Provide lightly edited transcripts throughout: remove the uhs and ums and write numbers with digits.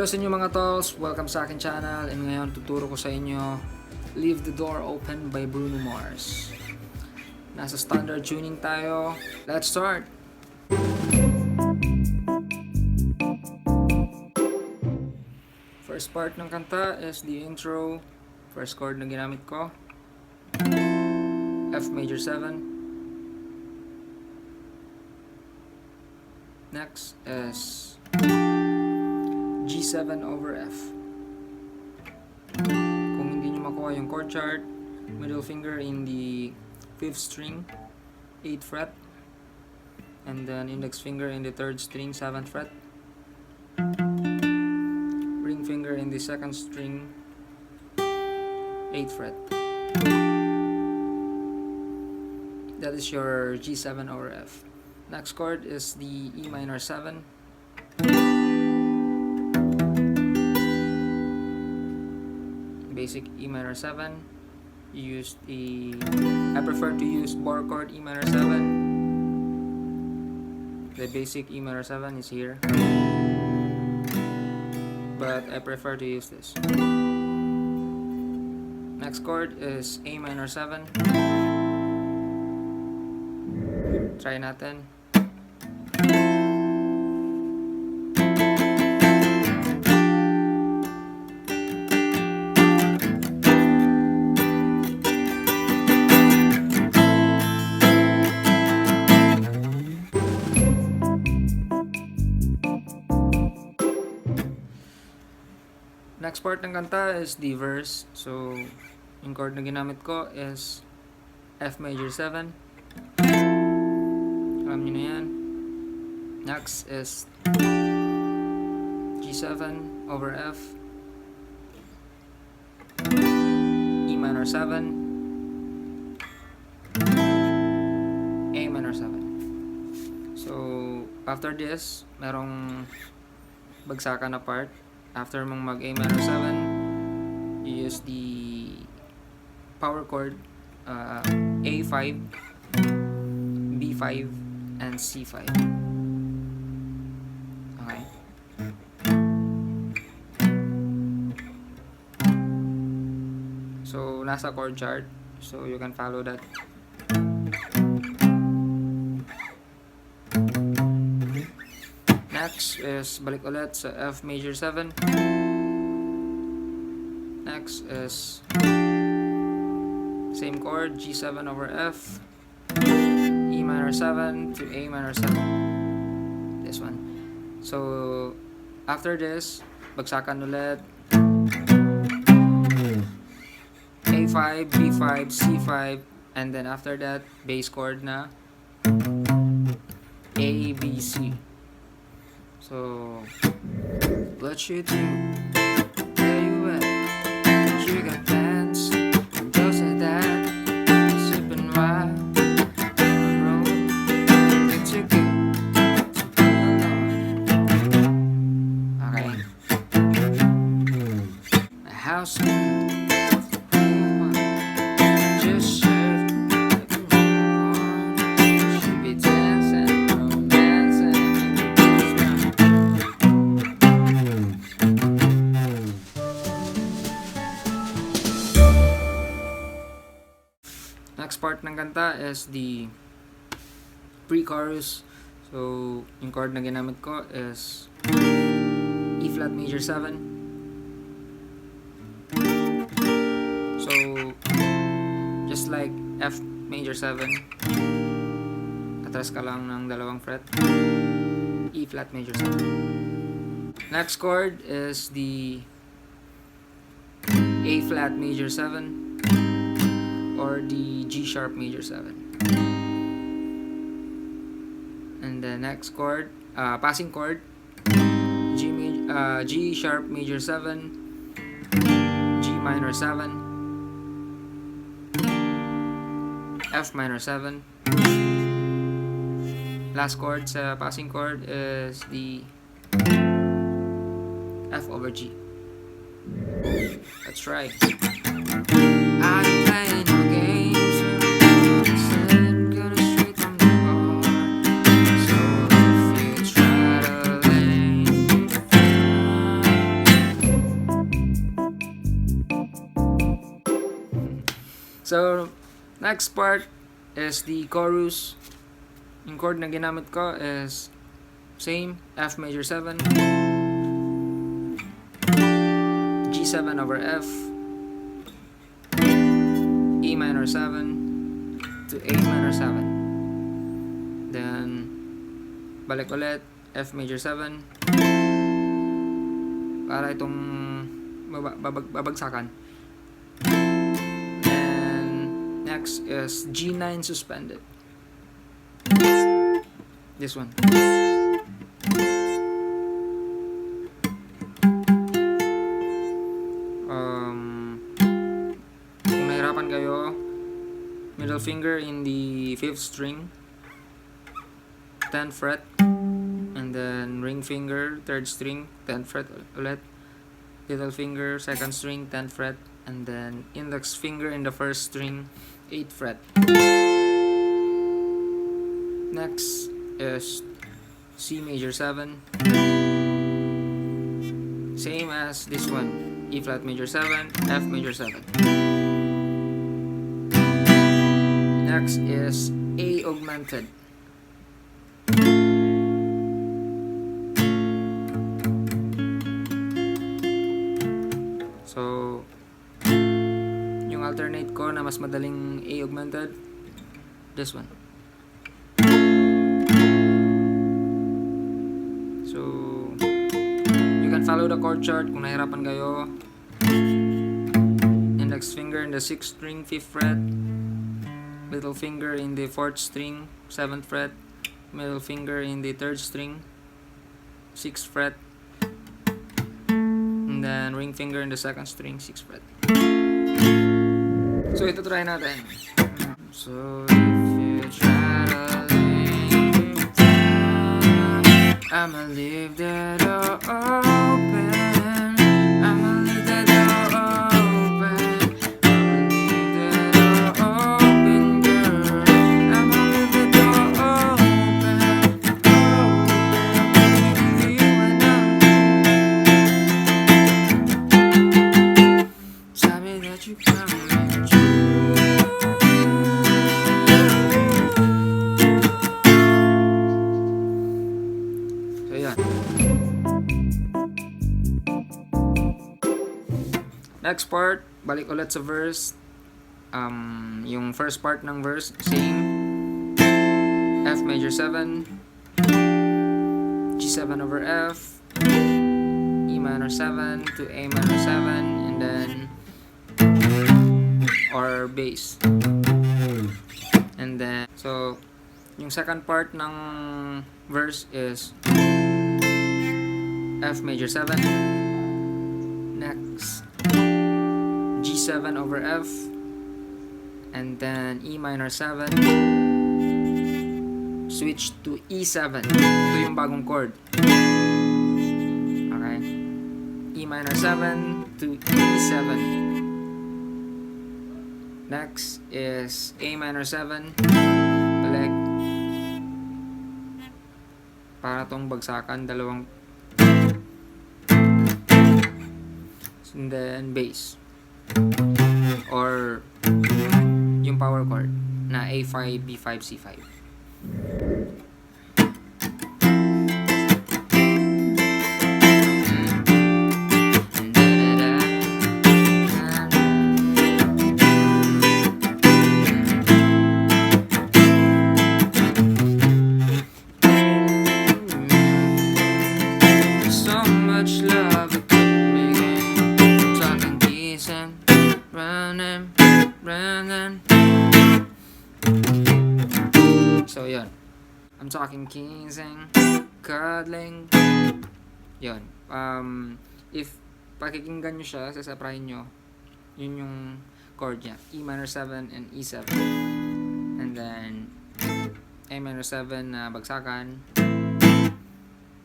Hello sa inyo mga tolls, welcome sa akin channel, and ngayon tuturo ko sa inyo Leave the Door Open by Bruno Mars. Nasa standard tuning tayo. Let's start! First part ng kanta is the intro. First chord na ginamit ko, F major 7. Next is G7 over F. Kung hindi nyo makuha yung chord chart, middle finger in the 5th string, 8th fret, and then index finger in the 3rd string, 7th fret, ring finger in the 2nd string, 8th fret. That is your G7 over F. Next chord is the E minor 7. Basic E minor 7. You use I prefer to use bar chord E minor 7. The basic E minor 7 is here, but I prefer to use this. Next chord is A minor 7. Try natin. Next part ng kanta is the verse. So, yung chord na ginamit ko is F major 7. Alam nyo na yan. Next is G7 over F, E minor 7, A minor 7. So, after this, merong bagsakan na part. After mong mag A minor 7, you use the power chord A5, B5, and C5. Okay. So, nasa chord chart. So, you can follow that. Next is balik ulit sa F major 7. Next is same chord, G7 over F, E minor 7 to A minor 7. This one. So, after this, bagsakan ulit. A5, B5, C5, and then after that, bass chord na A, B, C. So, what you do? Where you at? You got plans? Don't say that. Sipping wine on the road. It's a good to be alone. Okay. A house just served like a newborn. Should be dancing, romancing. Next part ng kanta is the pre-chorus. So, yung chord na ginamit ko is E flat major 7. So, just like F major 7, atras ka lang ng dalawang fret, E flat major 7. Next chord is the A flat major 7 or the G sharp major 7. And the next chord, passing chord, G sharp major 7, G minor 7, F minor 7. Last chord sa passing chord is the F over G. Let's try. I don't play no games. Instead, go straight from the heart. So if you try to lay me down, So, next part is the chorus. Yung chord na ginamit ko is same, F major 7, G7 over F, E minor 7 to A minor 7. Then, balik ulit, F major 7 para itong babagsakan. And next is G9 suspended. This one. Kung nahirapan kayo, middle finger in the 5th string, 10th fret, and then ring finger 3rd string, 10th fret ulit, little finger 2nd string, 10th fret, and then index finger in the 1st string, 8th fret. Next is C major 7, same as this one, E flat major 7, F major 7. Next is A augmented. So, yung alternate ko na mas madaling A augmented, this one. So, you can follow the chord chart kung nahirapan kayo. Index finger in the 6th string, 5th fret. Little finger in the 4th string, 7th fret. Middle finger in the 3rd string, 6th fret. And then ring finger in the 2nd string, 6th fret. So, ito try natin. So, if you try to leave town, I'ma leave the door open. I'ma leave the door open. I'ma leave the door open, girl. I'ma leave the door open. You and I. Sabi that you coming true. So, yan. Next part, balik ulit sa verse. Yung first part ng verse, same. F major 7, G7 over F, E minor 7 to A minor 7, and then or bass. And then, so, yung second part ng verse is F major 7, next G7 over F, and then E minor 7, switch to E7. Ito yung bagong chord. Okay, E minor 7 to E7. Next is A minor 7, balik, para tong bagsakan, dalawang, and then bass or yung power chord na A5, B5, C5. So much love it could make, talking kissing, running. So, yun. I'm talking kissing, cuddling. Yun. If pakikinggan nyo siya, sasaprahin nyo, yun yung chord niya. E minor 7 and E7. And then, A minor 7 na bagsakan.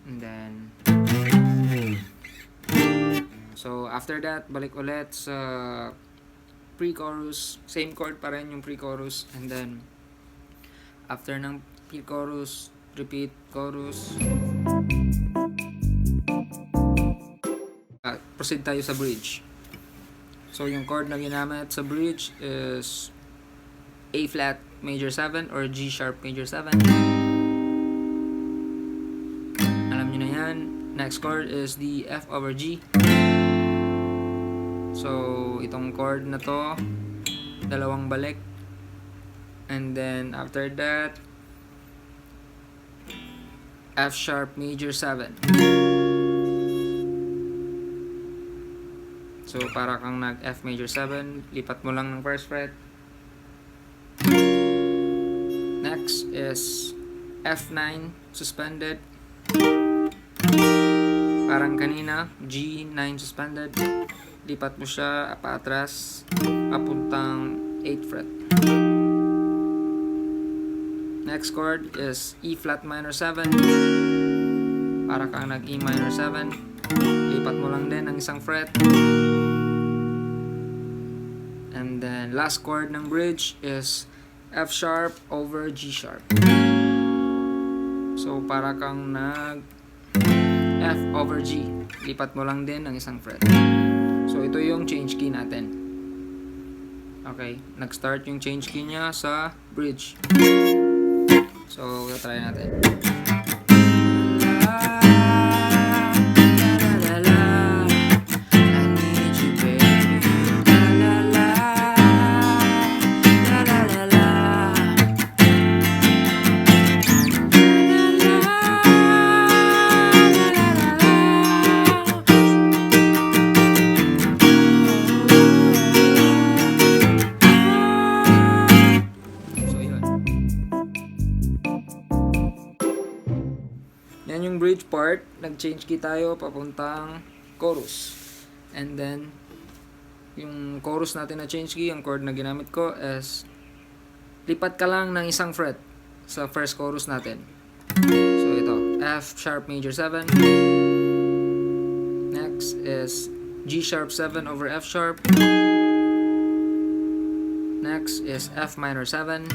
And then, so, after that, balik ulit sa pre-chorus. Same chord pa rin yung pre-chorus. And then, after ng pre-chorus, repeat chorus. Proceed tayo sa bridge. So, yung chord na ginamit sa bridge is A flat major 7 or G sharp major 7. Alam nyo na yan. Next chord is the F over G. So, itong chord na to, dalawang balik. And then, after that, F sharp major 7. So, para kang nag F major 7, lipat mo lang ng first fret. Next is F9 suspended. Parang kanina, G9 suspended. Lipat mo siya paatras, papuntang 8th fret. Next chord is E flat minor 7. Para kang nag E minor 7. Lipat mo lang din ng isang fret. And then last chord ng bridge is F sharp over G sharp. So para kang nag F over G. Lipat mo lang din ng isang fret. So ito yung change key natin. Okay, nag-start yung change key niya sa bridge. So, try natin. Yan yung bridge part, nag-change key tayo papuntang chorus. And then, yung chorus natin na change key, ang chord na ginamit ko is lipat ka lang ng isang fret sa first chorus natin. So ito, F sharp major 7. Next is G sharp 7 over F sharp. Next is F minor 7.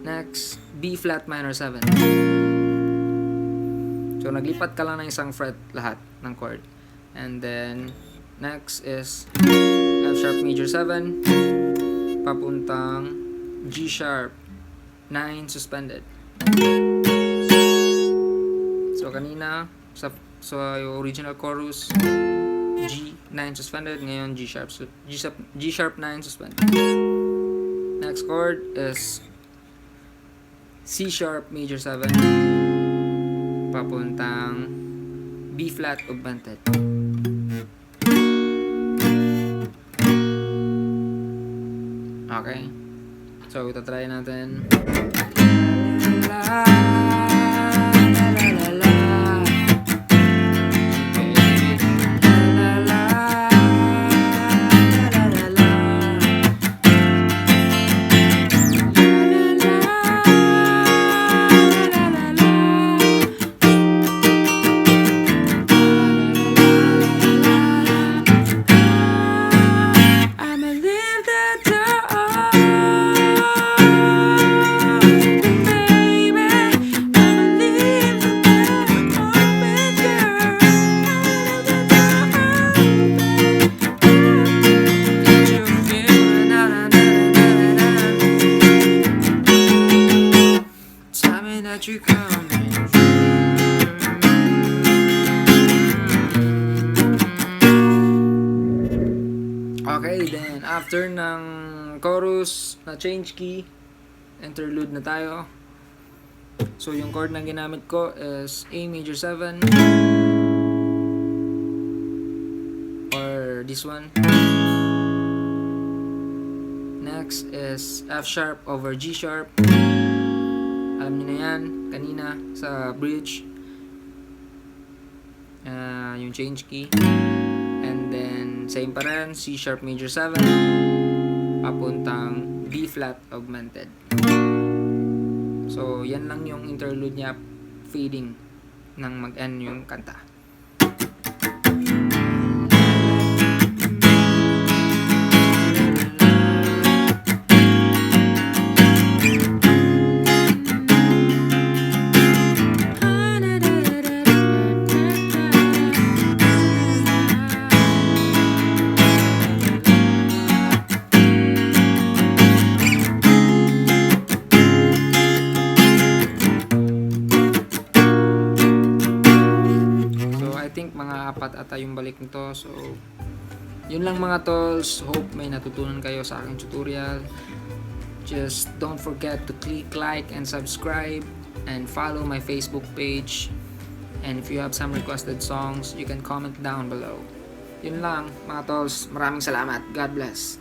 Next, B flat minor 7. So, naglipat ka lang ng isang fret lahat ng chord. And then, next is F sharp major 7 papuntang G sharp 9 suspended. So, kanina, sa yung original chorus, G9 suspended. Ngayon, G sharp 9 suspended. Next chord is C sharp major 7 papuntang B flat augmented. Okay. So, ito try natin. Okay, then after ng chorus na change key, interlude na tayo. So yung chord na ginamit ko is A major 7 or this one. Next is F sharp over G sharp. Alam niyo na yan kanina sa bridge. Yung change key. And then, same pa rin, C sharp major 7 papuntang B flat augmented. So, yan lang yung interlude niya, fading nang mag-end yung kanta. pangapat ata yung balik nito. So, yun lang mga tolls. Hope may natutunan kayo sa aking tutorial. Just don't forget to click like and subscribe and follow my Facebook page. And if you have some requested songs, you can comment down below. Yun lang mga tolls. Maraming salamat. God bless.